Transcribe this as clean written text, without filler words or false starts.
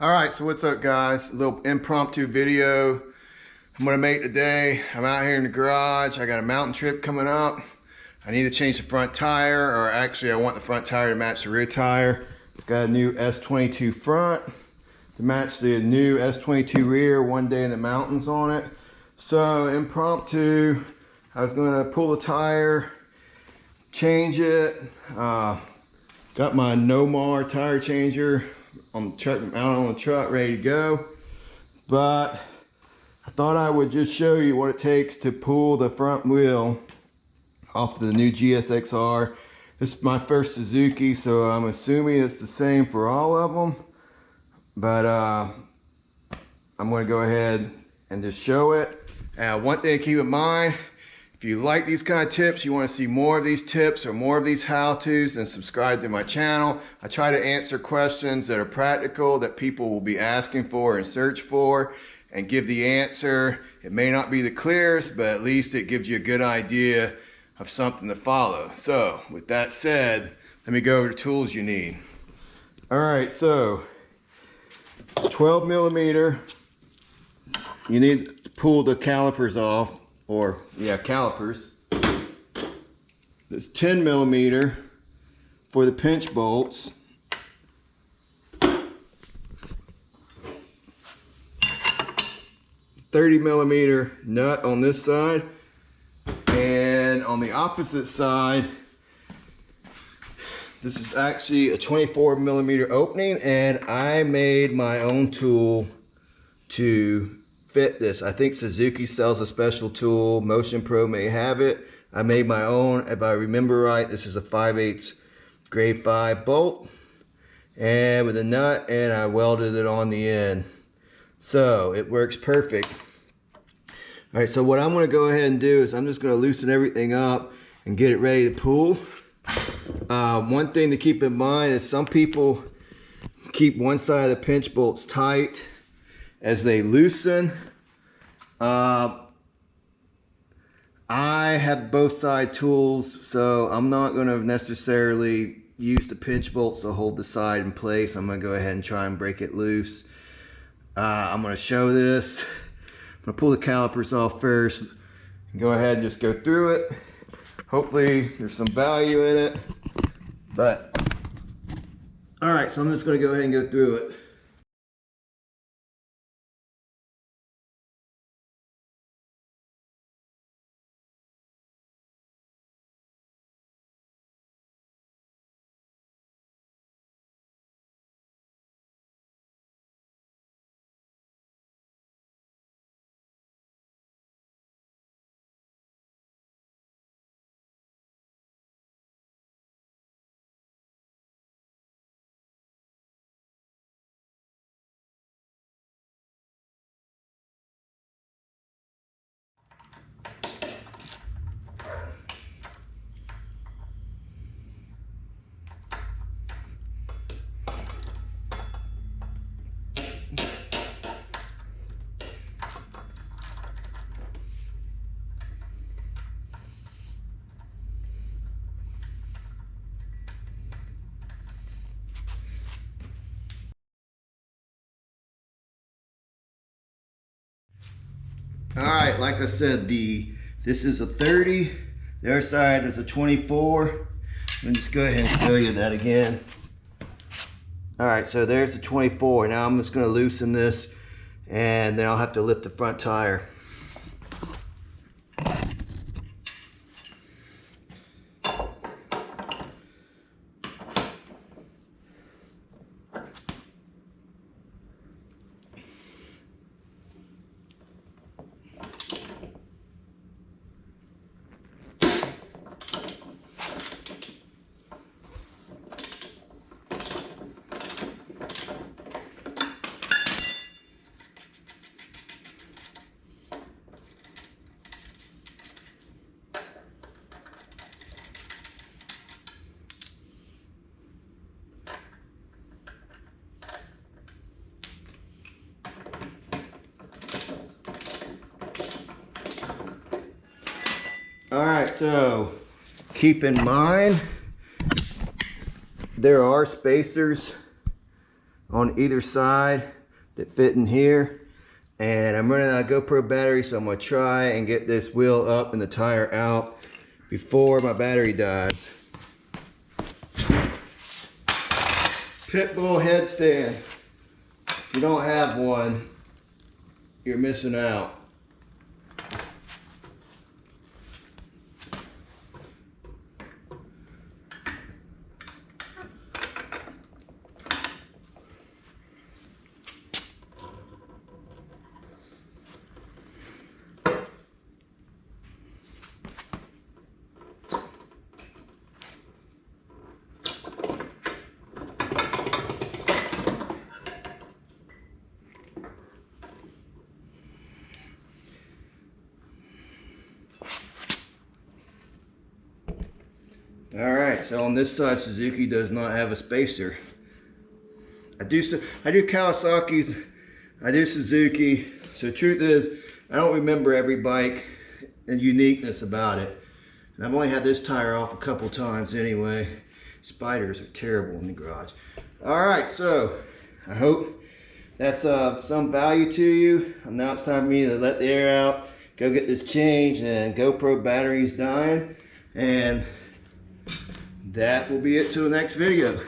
Alright, so what's up guys? A little impromptu video I'm gonna make today. I'm out here in the garage. I got a mountain trip coming up. I need to change the front tire, or actually I want the front tire to match the rear tire. Got a new S22 front to match the new S22 rear, one day in the mountains on it. So impromptu, I was gonna pull the tire, change it. Got my Nomar tire changer on the truck, out on the truck, ready to go. But I thought I would just show you what it takes to pull the front wheel off the new GSXR. This is my first Suzuki, so I'm assuming it's the same for all of them. But I'm going to go ahead and just show it. One thing to keep in mind, if you like these kind of tips, you want to see more of these tips or more of these how-tos, then subscribe to my channel. I try to answer questions that are practical, that people will be asking for and search for, and give the answer. It may not be the clearest, but at least it gives you a good idea of something to follow. So with that said, let me go over the tools you need. All right, so 12 millimeter, you need to pull the calipers off, or yeah, calipers. This 10 millimeter for the pinch bolts. 30 millimeter nut on this side, and on the opposite side, this is actually a 24 millimeter opening, and I made my own tool to fit this. I think Suzuki sells a special tool. Motion Pro may have it. I made my own. If I remember right, this is a 5/8 grade 5 bolt, and with a nut, and I welded it on the end. So it works perfect. All right, so what I'm going to go ahead and do is I'm just going to loosen everything up and get it ready to pull. One thing to keep in mind is some people keep one side of the pinch bolts tight as they loosen. I have both side tools, so I'm not going to necessarily use the pinch bolts to hold the side in place. I'm going to go ahead and try and break it loose. I'm going to show this. I'm going to pull the calipers off first and go ahead and just go through it. Hopefully there's some value in it. But alright, so I'm just going to go ahead and go through it. Alright, like I said, this is a 30, the other side is a 24. Let me just go ahead and show you that again. Alright, so there's the 24. Now I'm just going to loosen this, and then I'll have to lift the front tire. Alright, so keep in mind there are spacers on either side that fit in here. And I'm running out of GoPro battery, so I'm gonna try and get this wheel up and the tire out before my battery dies. Pitbull headstand. If you don't have one, you're missing out. Alright, so on this side, Suzuki does not have a spacer. I do Kawasaki's, I do Suzuki. So the truth is, I don't remember every bike and uniqueness about it. And I've only had this tire off a couple times anyway. Spiders are terrible in the garage. Alright, so I hope that's some value to you. Now it's time for me to let the air out, go get this changed, and GoPro battery's dying. And that will be it till the next video.